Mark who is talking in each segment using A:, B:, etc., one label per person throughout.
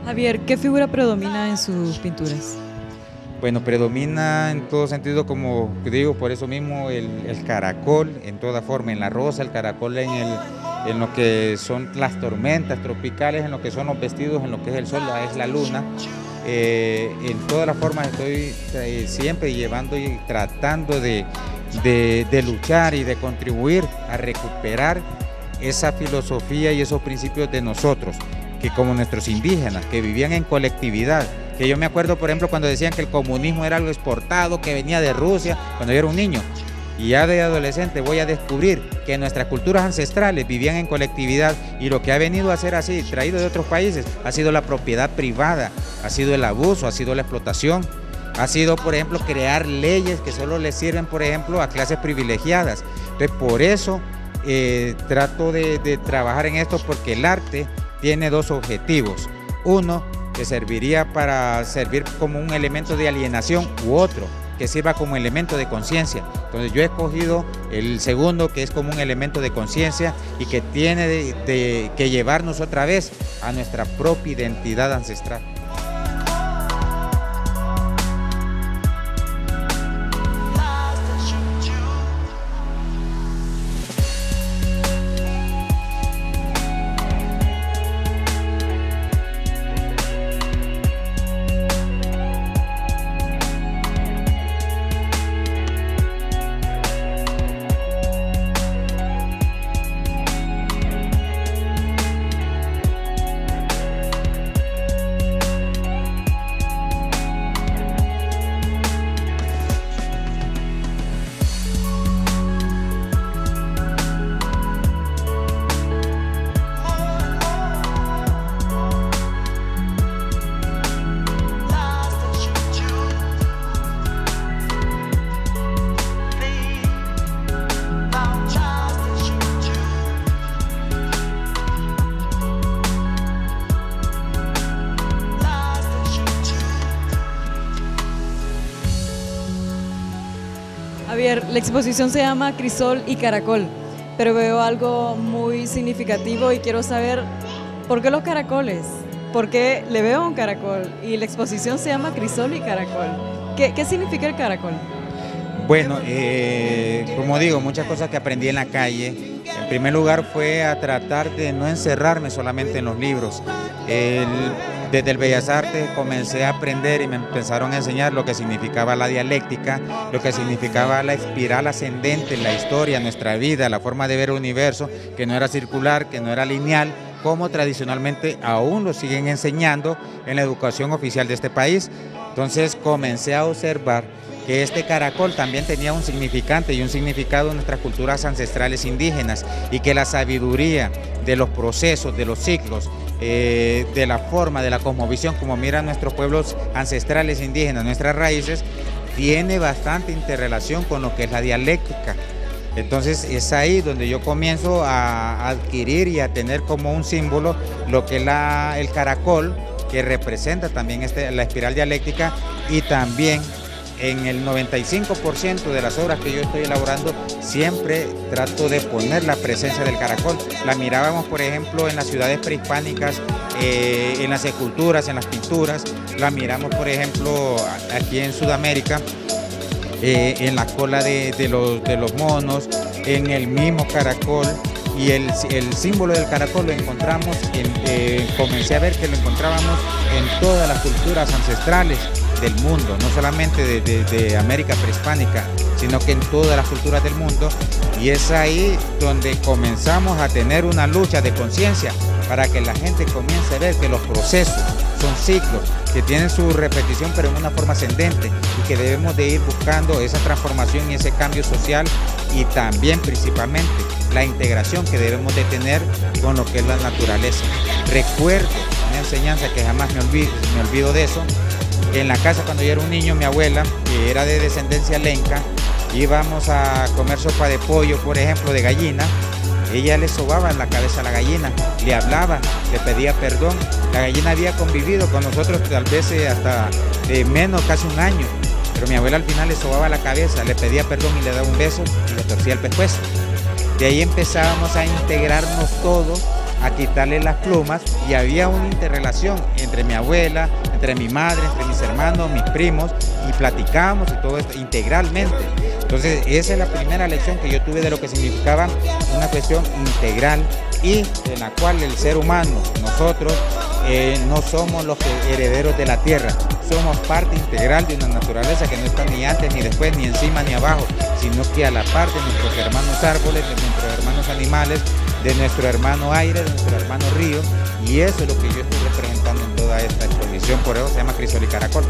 A: Javier, ¿qué figura predomina en sus pinturas?
B: Bueno, predomina en todo sentido, como digo, por eso mismo el caracol en toda forma, en la rosa, el caracol en lo que son las tormentas tropicales, en lo que son los vestidos, en lo que es el sol, es la luna. En todas las formas estoy siempre llevando y tratando de luchar y de contribuir a recuperar esa filosofía y esos principios de nosotros, que como nuestros indígenas, que vivían en colectividad, que yo me acuerdo, por ejemplo, cuando decían que el comunismo era algo exportado, que venía de Rusia, cuando yo era un niño, y ya de adolescente voy a descubrir que nuestras culturas ancestrales vivían en colectividad y lo que ha venido a ser así, traído de otros países, ha sido la propiedad privada, ha sido el abuso, ha sido la explotación, ha sido, por ejemplo, crear leyes que solo les sirven, por ejemplo, a clases privilegiadas. Entonces, por eso trato de trabajar en esto, porque el arte tiene dos objetivos. Uno, que serviría para servir como un elemento de alienación, u otro, que sirva como elemento de conciencia. Entonces yo he escogido el segundo, que es como un elemento de conciencia y que tiene que llevarnos otra vez a nuestra propia identidad ancestral.
A: Javier, la exposición se llama Crisol y Caracol, pero veo algo muy significativo y quiero saber por qué los caracoles, por qué le veo un caracol y la exposición se llama Crisol y Caracol. ¿Qué significa el caracol?
B: Bueno, como digo, muchas cosas que aprendí en la calle. En primer lugar fue a tratar de no encerrarme solamente en los libros. Desde el Bellas Artes comencé a aprender y me empezaron a enseñar lo que significaba la dialéctica, lo que significaba la espiral ascendente en la historia, nuestra vida, la forma de ver el universo, que no era circular, que no era lineal, como tradicionalmente aún lo siguen enseñando en la educación oficial de este país. Entonces comencé a observar que este caracol también tenía un significante y un significado en nuestras culturas ancestrales indígenas, y que la sabiduría de los procesos, de los ciclos, de la forma, de la cosmovisión, como miran nuestros pueblos ancestrales indígenas, nuestras raíces, tiene bastante interrelación con lo que es la dialéctica. Entonces es ahí donde yo comienzo a adquirir y a tener como un símbolo lo que es el caracol, que representa también la espiral dialéctica, y también en el 95% de las obras que yo estoy elaborando siempre trato de poner la presencia del caracol. La mirábamos, por ejemplo, en las ciudades prehispánicas, en las esculturas, en las pinturas. La miramos, por ejemplo, aquí en Sudamérica, en la cola de los monos, en el mismo caracol. Y el símbolo del caracol lo encontramos, comencé a ver que lo encontrábamos en todas las culturas ancestrales del mundo, no solamente de América prehispánica, sino que en todas las culturas del mundo. Y es ahí donde comenzamos a tener una lucha de conciencia para que la gente comience a ver que los procesos son ciclos, que tienen su repetición pero en una forma ascendente, y que debemos de ir buscando esa transformación y ese cambio social, y también principalmente la integración que debemos de tener con lo que es la naturaleza. Recuerdo una enseñanza que jamás me olvido de eso. En la casa, cuando yo era un niño, mi abuela, que era de descendencia lenca, íbamos a comer sopa de pollo, por ejemplo, de gallina. Ella le sobaba en la cabeza a la gallina, le hablaba, le pedía perdón. La gallina había convivido con nosotros tal vez hasta menos, casi un año, pero mi abuela al final le sobaba la cabeza, le pedía perdón y le daba un beso y le torcía el pescuezo. De ahí empezábamos a integrarnos todos a quitarle las plumas, y había una interrelación entre mi abuela, entre mi madre, entre mis hermanos, mis primos, y platicábamos y todo esto integralmente. Entonces esa es la primera lección que yo tuve de lo que significaba una cuestión integral, y en la cual el ser humano, nosotros, no somos los herederos de la tierra, somos parte integral de una naturaleza que no está ni antes, ni después, ni encima, ni abajo, sino que a la par de nuestros hermanos árboles, de nuestros hermanos animales, de nuestro hermano aire, de nuestro hermano río, y eso es lo que yo estoy representando en toda esta exposición, por eso se llama Crisol y Caracol.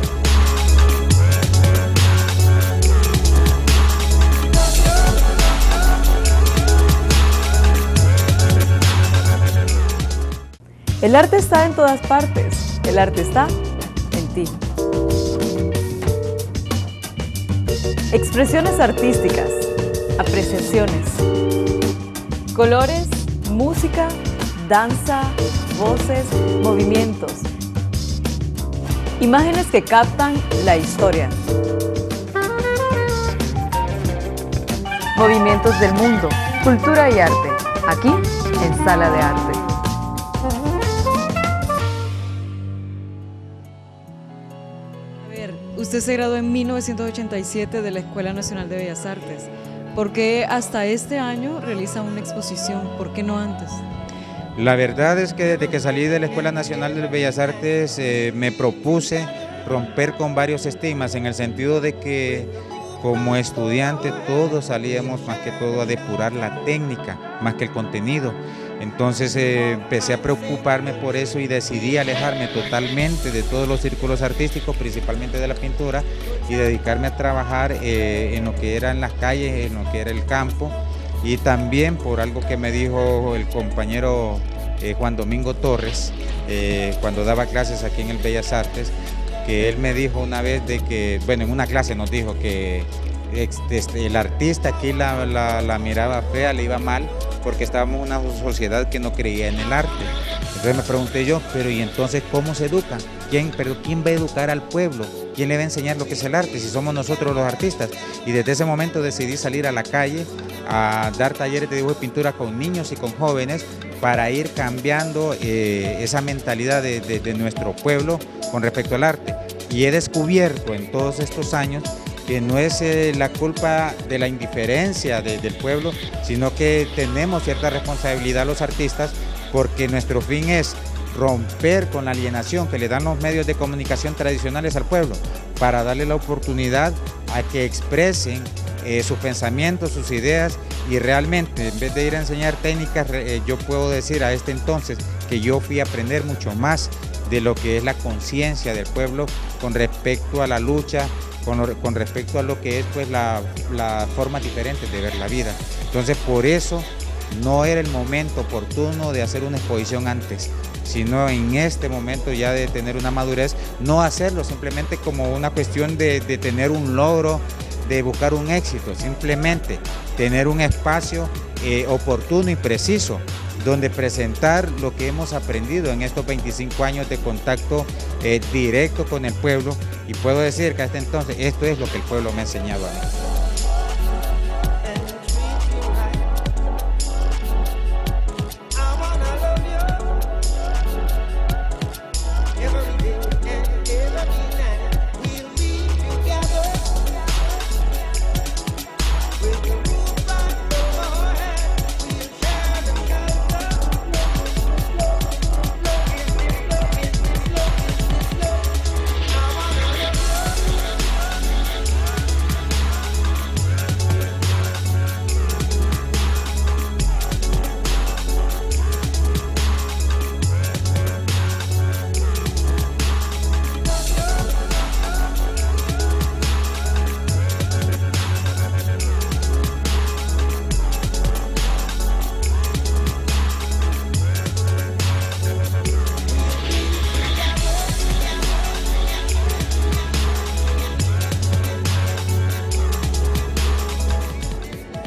A: El arte está en todas partes, el arte está en ti. Expresiones artísticas, apreciaciones, colores, música, danza, voces, movimientos, imágenes que captan la historia. Movimientos del mundo, cultura y arte, aquí en Sala de Arte. Usted se graduó en 1987 de la Escuela Nacional de Bellas Artes. ¿Por qué hasta este año realiza una exposición? ¿Por qué no antes?
B: La verdad es que desde que salí de la Escuela Nacional de Bellas Artes me propuse romper con varios estigmas, en el sentido de que como estudiante todos salíamos más que todo a depurar la técnica, más que el contenido. Entonces empecé a preocuparme por eso y decidí alejarme totalmente de todos los círculos artísticos, principalmente de la pintura, y dedicarme a trabajar en lo que eran las calles, en lo que era el campo, y también por algo que me dijo el compañero Juan Domingo Torres, cuando daba clases aquí en el Bellas Artes, que él me dijo una vez de que, bueno, en una clase nos dijo que el artista aquí la miraba fea, le iba mal, porque estábamos en una sociedad que no creía en el arte. Entonces me pregunté yo, pero ¿y entonces cómo se educa? ¿Quién va a educar al pueblo? ¿Quién le va a enseñar lo que es el arte si somos nosotros los artistas? Y desde ese momento decidí salir a la calle a dar talleres de dibujo y pintura con niños y con jóvenes para ir cambiando esa mentalidad de nuestro pueblo con respecto al arte. Y he descubierto en todos estos años que no es la culpa de la indiferencia del pueblo, sino que tenemos cierta responsabilidad los artistas, porque nuestro fin es romper con la alienación que le dan los medios de comunicación tradicionales al pueblo, para darle la oportunidad a que expresen sus pensamientos, sus ideas, y realmente en vez de ir a enseñar técnicas, yo puedo decir a este entonces que yo fui a aprender mucho más de lo que es la conciencia del pueblo con respecto a la lucha, con respecto a lo que es pues la forma diferente de ver la vida. Entonces por eso no era el momento oportuno de hacer una exposición antes, sino en este momento ya de tener una madurez, no hacerlo simplemente como una cuestión de tener un logro, de buscar un éxito, simplemente tener un espacio oportuno y preciso, donde presentar lo que hemos aprendido en estos 25 años de contacto directo con el pueblo, y puedo decir que hasta entonces esto es lo que el pueblo me ha enseñado a mí.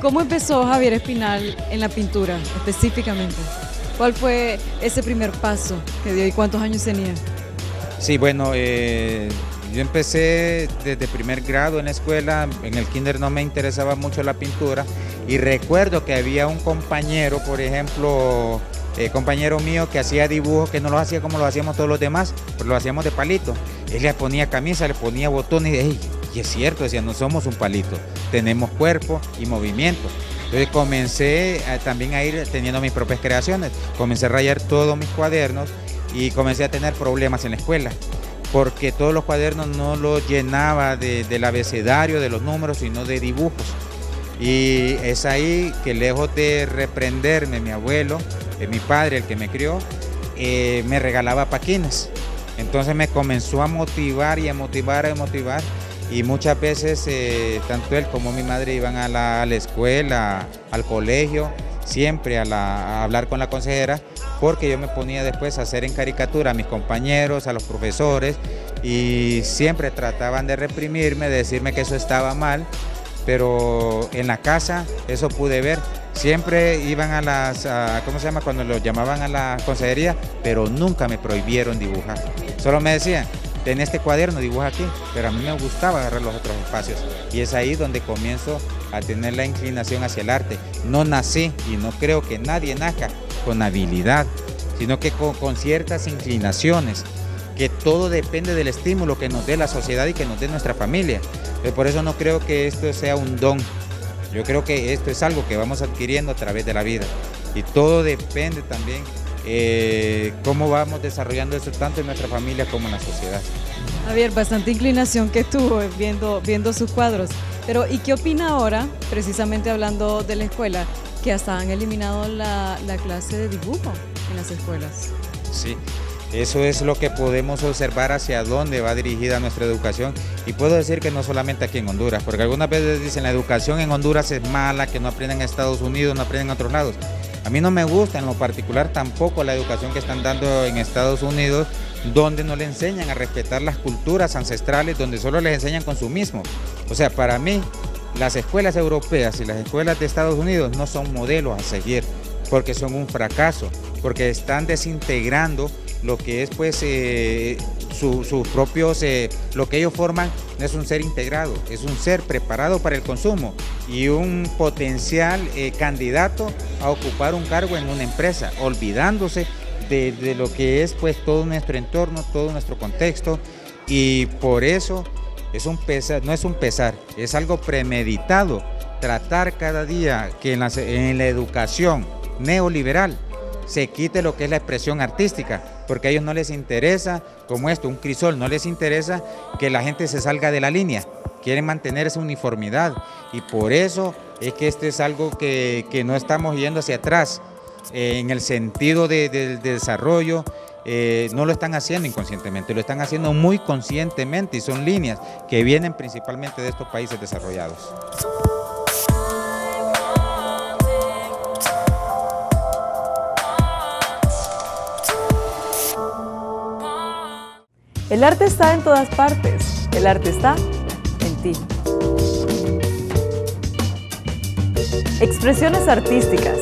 A: ¿Cómo empezó Javier Espinal en la pintura específicamente? ¿Cuál fue ese primer paso que dio y cuántos años tenía?
B: Sí, bueno, yo empecé desde primer grado en la escuela. En el kinder no me interesaba mucho la pintura, y recuerdo que había un compañero, por ejemplo, compañero mío que hacía dibujos que no los hacía como lo hacíamos todos los demás, pero lo hacíamos de palito. Él le ponía camisa, le ponía botones, y es cierto, decía, no somos un palito, tenemos cuerpo y movimiento. Entonces comencé también a ir teniendo mis propias creaciones, comencé a rayar todos mis cuadernos y comencé a tener problemas en la escuela, porque todos los cuadernos no los llenaba del abecedario, de los números, sino de dibujos. Y es ahí que, lejos de reprenderme mi abuelo, mi padre, el que me crió, me regalaba paquines. Entonces me comenzó a motivar y a motivar, y muchas veces tanto él como mi madre iban a la escuela, al colegio, siempre a hablar con la consejera, porque yo me ponía después a hacer en caricatura a mis compañeros, a los profesores, y siempre trataban de reprimirme, de decirme que eso estaba mal, pero en la casa eso pude ver. Siempre iban ¿cómo se llama? Cuando los llamaban a la consejería, pero nunca me prohibieron dibujar. Solo me decían, ten este cuaderno, dibuja aquí, pero a mí me gustaba agarrar los otros espacios. Y es ahí donde comienzo a tener la inclinación hacia el arte. No nací, y no creo que nadie nazca con habilidad, sino que con ciertas inclinaciones, que todo depende del estímulo que nos dé la sociedad y que nos dé nuestra familia. Por eso no creo que esto sea un don. Yo creo que esto es algo que vamos adquiriendo a través de la vida, y todo depende también cómo vamos desarrollando eso tanto en nuestra familia como en la sociedad.
A: Javier, bastante inclinación que tuvo viendo sus cuadros, pero ¿y qué opina ahora, precisamente hablando de la escuela, que hasta han eliminado la clase de dibujo en las escuelas?
B: Sí. Eso es lo que podemos observar hacia dónde va dirigida nuestra educación, y puedo decir que no solamente aquí en Honduras, porque algunas veces dicen la educación en Honduras es mala, que no aprenden en Estados Unidos, no aprenden en otros lados. A mí no me gusta en lo particular tampoco la educación que están dando en Estados Unidos, donde no le enseñan a respetar las culturas ancestrales, donde solo les enseñan consumismo. O sea, para mí las escuelas europeas y las escuelas de Estados Unidos no son modelos a seguir, porque son un fracaso, porque están desintegrando lo que es pues sus propios, lo que ellos forman no es un ser integrado, es un ser preparado para el consumo y un potencial candidato a ocupar un cargo en una empresa, olvidándose de lo que es pues todo nuestro entorno, todo nuestro contexto, y por eso no es un pesar, es algo premeditado, tratar cada día que en la educación neoliberal se quite lo que es la expresión artística, porque a ellos no les interesa, como esto, un crisol, no les interesa que la gente se salga de la línea, quieren mantener esa uniformidad, y por eso es que esto es algo que no estamos yendo hacia atrás, en el sentido de desarrollo. No lo están haciendo inconscientemente, lo están haciendo muy conscientemente, y son líneas que vienen principalmente de estos países desarrollados.
A: El arte está en todas partes, el arte está en ti. Expresiones artísticas,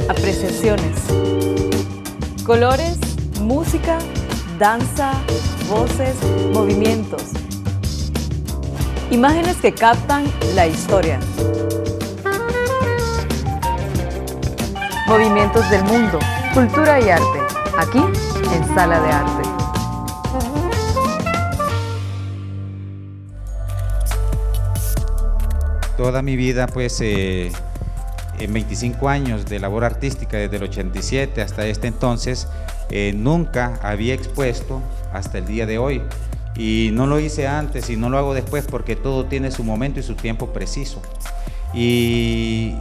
A: apreciaciones, colores, música, danza, voces, movimientos, imágenes que captan la historia, movimientos del mundo, cultura y arte, aquí en Sala de Arte.
B: Toda mi vida, pues, en 25 años de labor artística, desde el 87 hasta este entonces, nunca había expuesto hasta el día de hoy. Y no lo hice antes y no lo hago después, porque todo tiene su momento y su tiempo preciso. Y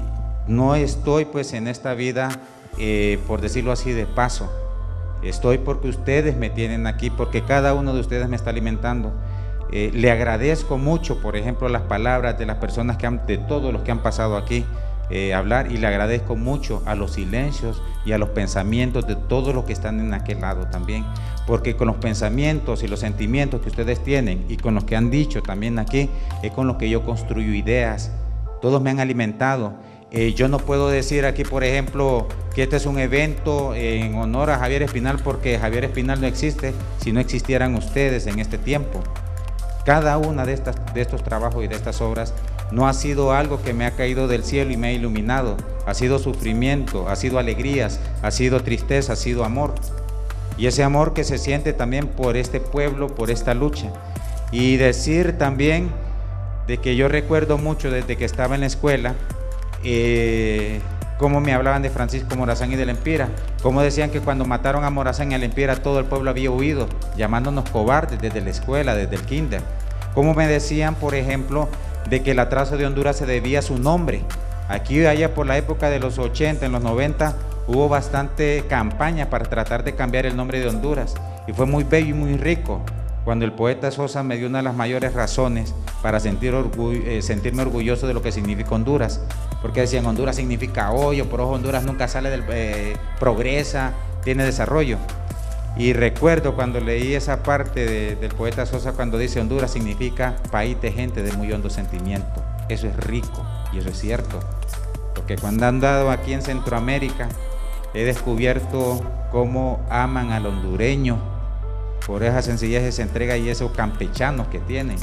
B: no estoy pues en esta vida, por decirlo así, de paso. Estoy porque ustedes me tienen aquí, porque cada uno de ustedes me está alimentando. Le agradezco mucho, por ejemplo, las palabras de las personas de todos los que han pasado aquí hablar, y le agradezco mucho a los silencios y a los pensamientos de todos los que están en aquel lado también, porque con los pensamientos y los sentimientos que ustedes tienen y con los que han dicho también aquí, es con los que yo construyo ideas. Todos me han alimentado. Yo no puedo decir aquí, por ejemplo, que este es un evento en honor a Javier Espinal, porque Javier Espinal no existe si no existieran ustedes en este tiempo. Cada una de estos trabajos y de estas obras no ha sido algo que me ha caído del cielo y me ha iluminado, ha sido sufrimiento, ha sido alegrías, ha sido tristeza, ha sido amor. Y ese amor que se siente también por este pueblo, por esta lucha. Y decir también de que yo recuerdo mucho desde que estaba en la escuela, cómo me hablaban de Francisco Morazán y del Empira, cómo decían que cuando mataron a Morazán y al Empira todo el pueblo había huido, llamándonos cobardes desde la escuela, desde el kinder. Cómo me decían, por ejemplo, de que el atraso de Honduras se debía a su nombre. Aquí, allá por la época de los 80, en los 90, hubo bastante campaña para tratar de cambiar el nombre de Honduras, y fue muy bello y muy rico cuando el poeta Sosa me dio una de las mayores razones para sentirme orgulloso de lo que significa Honduras, porque decían Honduras significa hoyo, pero Honduras nunca sale progresa, tiene desarrollo. Y recuerdo cuando leí esa parte del poeta Sosa cuando dice Honduras significa país de gente de muy hondo sentimiento. Eso es rico y eso es cierto, porque cuando he andado aquí en Centroamérica he descubierto cómo aman al hondureño por esa sencillez, esa entrega y esos campechanos que tienen.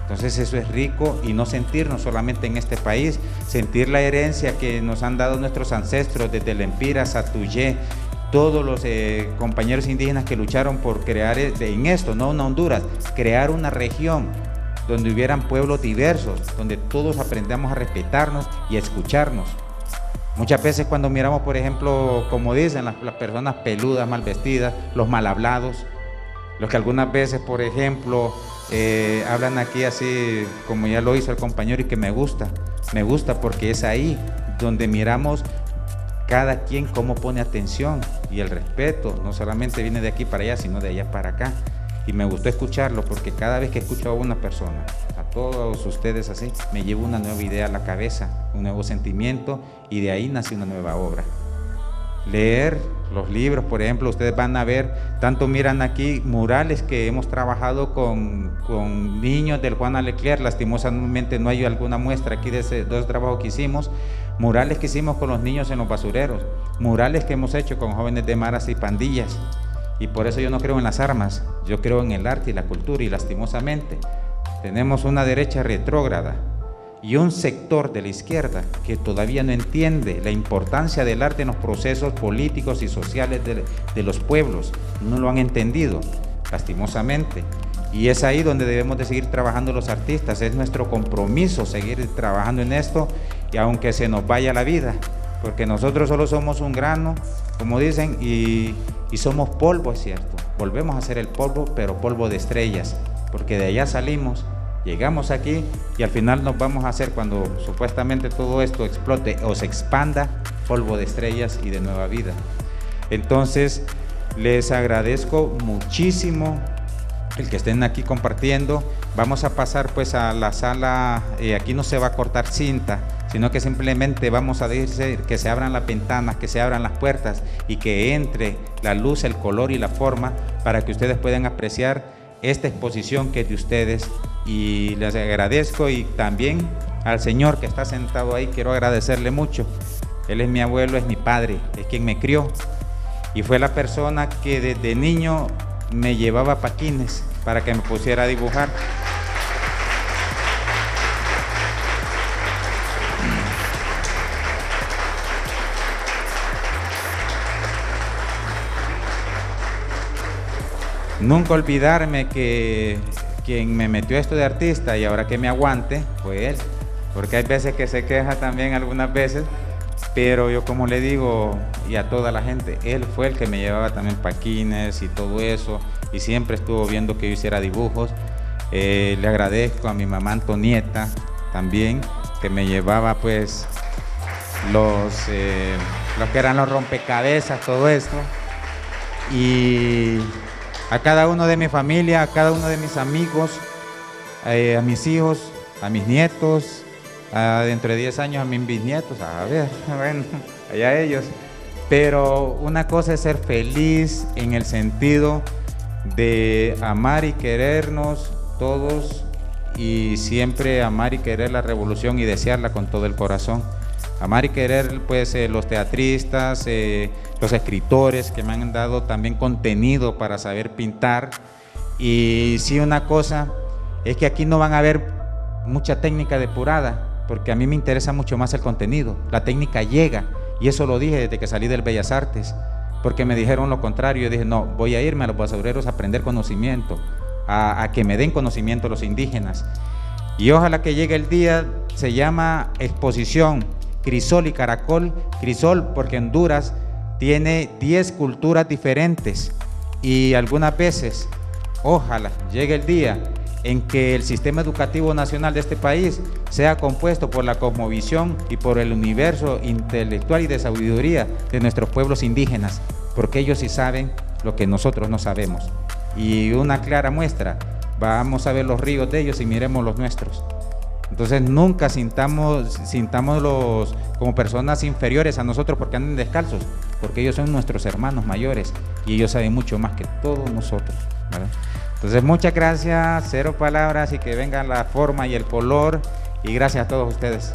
B: Entonces eso es rico, y no sentirnos solamente en este país, sentir la herencia que nos han dado nuestros ancestros desde el Empira, Satuyé, todos los compañeros indígenas que lucharon por crear en esto, no una Honduras, crear una región donde hubieran pueblos diversos, donde todos aprendamos a respetarnos y a escucharnos. Muchas veces cuando miramos, por ejemplo, como dicen las personas peludas, mal vestidas, los mal hablados, los que algunas veces, por ejemplo, hablan aquí así como ya lo hizo el compañero, y que me gusta porque es ahí donde miramos cada quien cómo pone atención, y el respeto no solamente viene de aquí para allá, sino de allá para acá. Y me gustó escucharlo, porque cada vez que escucho a una persona, a todos ustedes así, me llevo una nueva idea a la cabeza, un nuevo sentimiento, y de ahí nace una nueva obra. Leer los libros, por ejemplo, ustedes van a ver, tanto miran aquí murales que hemos trabajado con niños del Juana Leclerc. Lastimosamente no hay alguna muestra aquí de ese dos trabajos que hicimos, murales que hicimos con los niños en los basureros, murales que hemos hecho con jóvenes de maras y pandillas. Y por eso yo no creo en las armas, yo creo en el arte y la cultura, y lastimosamente tenemos una derecha retrógrada y un sector de la izquierda que todavía no entiende la importancia del arte en los procesos políticos y sociales de los pueblos. No lo han entendido, lastimosamente. Y es ahí donde debemos de seguir trabajando los artistas. Es nuestro compromiso seguir trabajando en esto, y aunque se nos vaya la vida, porque nosotros solo somos un grano, como dicen, y somos polvo, es cierto. Volvemos a ser el polvo, pero polvo de estrellas, porque de allá salimos. Llegamos aquí y al final nos vamos a hacer, cuando supuestamente todo esto explote o se expanda, polvo de estrellas y de nueva vida. Entonces, les agradezco muchísimo el que estén aquí compartiendo. Vamos a pasar pues a la sala, aquí no se va a cortar cinta, sino que simplemente vamos a decir que se abran las ventanas, que se abran las puertas y que entre la luz, el color y la forma para que ustedes puedan apreciar esta exposición que es de ustedes. Y les agradezco, y también al señor que está sentado ahí quiero agradecerle mucho. Él es mi abuelo, es mi padre, es quien me crió, y fue la persona que desde niño me llevaba paquines para que me pusiera a dibujar. Nunca olvidarme que quien me metió esto de artista, y ahora que me aguante, fue él, porque hay veces que se queja también, algunas veces, pero yo, como le digo, y a toda la gente, él fue el que me llevaba también paquines y todo eso, y siempre estuvo viendo que yo hiciera dibujos. Le agradezco a mi mamá Antonieta también, que me llevaba pues los que eran los rompecabezas, todo esto, y a cada uno de mi familia, a cada uno de mis amigos, a mis hijos, a mis nietos, dentro de 10 años a mis bisnietos, a ver, bueno, allá ellos. Pero una cosa es ser feliz en el sentido de amar y querernos todos, y siempre amar y querer la revolución y desearla con todo el corazón. Amar y querer pues los teatristas, los escritores que me han dado también contenido para saber pintar. Y sí, una cosa es que aquí no van a ver mucha técnica depurada, porque a mí me interesa mucho más el contenido, la técnica llega, y eso lo dije desde que salí del Bellas Artes, porque me dijeron lo contrario. Yo dije, no, voy a irme a los basureros a aprender conocimiento, a que me den conocimiento los indígenas, y ojalá que llegue el día. Se llama exposición Crisol y Caracol. Crisol porque Honduras tiene 10 culturas diferentes, y algunas veces, ojalá llegue el día en que el sistema educativo nacional de este país sea compuesto por la cosmovisión y por el universo intelectual y de sabiduría de nuestros pueblos indígenas, porque ellos sí saben lo que nosotros no sabemos. Y una clara muestra, vamos a ver los ríos de ellos y miremos los nuestros. Entonces nunca sintámoslos como personas inferiores a nosotros porque anden descalzos, porque ellos son nuestros hermanos mayores y ellos saben mucho más que todos nosotros, ¿verdad? Entonces muchas gracias, 0 palabras, y que venga la forma y el color, y gracias a todos ustedes.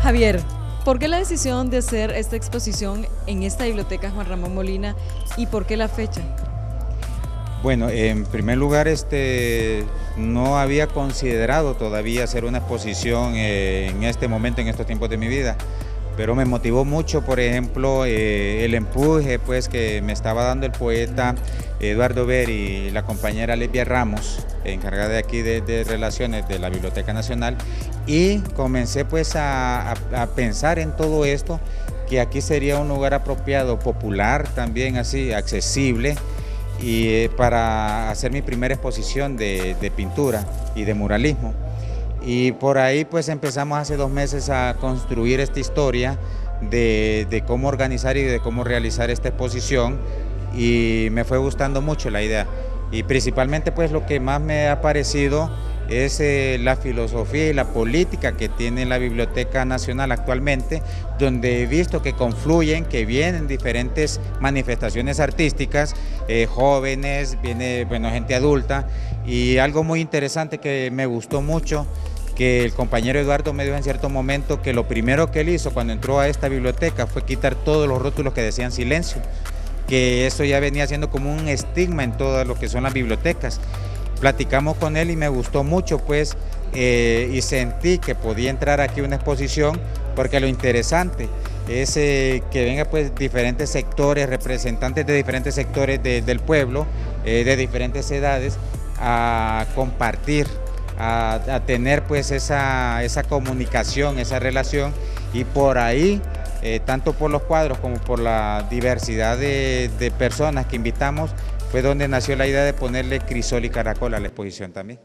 A: Javier, ¿por qué la decisión de hacer esta exposición en esta biblioteca Juan Ramón Molina y por qué la fecha?
B: Bueno, en primer lugar, no había considerado todavía hacer una exposición en este momento, en estos tiempos de mi vida, pero me motivó mucho, por ejemplo, el empuje pues, que me estaba dando el poeta Eduardo Ver y la compañera Lesbia Ramos, encargada de aquí de Relaciones de la Biblioteca Nacional, y comencé pues a pensar en todo esto, que aquí sería un lugar apropiado, popular también, así, accesible, y para hacer mi primera exposición de pintura y de muralismo. Y por ahí pues empezamos hace 2 meses a construir esta historia de cómo organizar y de cómo realizar esta exposición, y me fue gustando mucho la idea. Y principalmente pues lo que más me ha parecido es la filosofía y la política que tiene la Biblioteca Nacional actualmente, donde he visto que confluyen, que vienen diferentes manifestaciones artísticas, jóvenes, viene gente adulta, y algo muy interesante que me gustó mucho, que el compañero Eduardo me dijo en cierto momento que lo primero que él hizo cuando entró a esta biblioteca fue quitar todos los rótulos que decían silencio, que eso ya venía siendo como un estigma en todas lo que son las bibliotecas. Platicamos con él y me gustó mucho pues, y sentí que podía entrar aquí a una exposición, porque lo interesante es que venga pues diferentes sectores, representantes de diferentes sectores del pueblo, de diferentes edades, a compartir, a tener pues esa comunicación, esa relación, y por ahí, tanto por los cuadros como por la diversidad de personas que invitamos, fue donde nació la idea de ponerle Crisol y Caracol a la exposición también.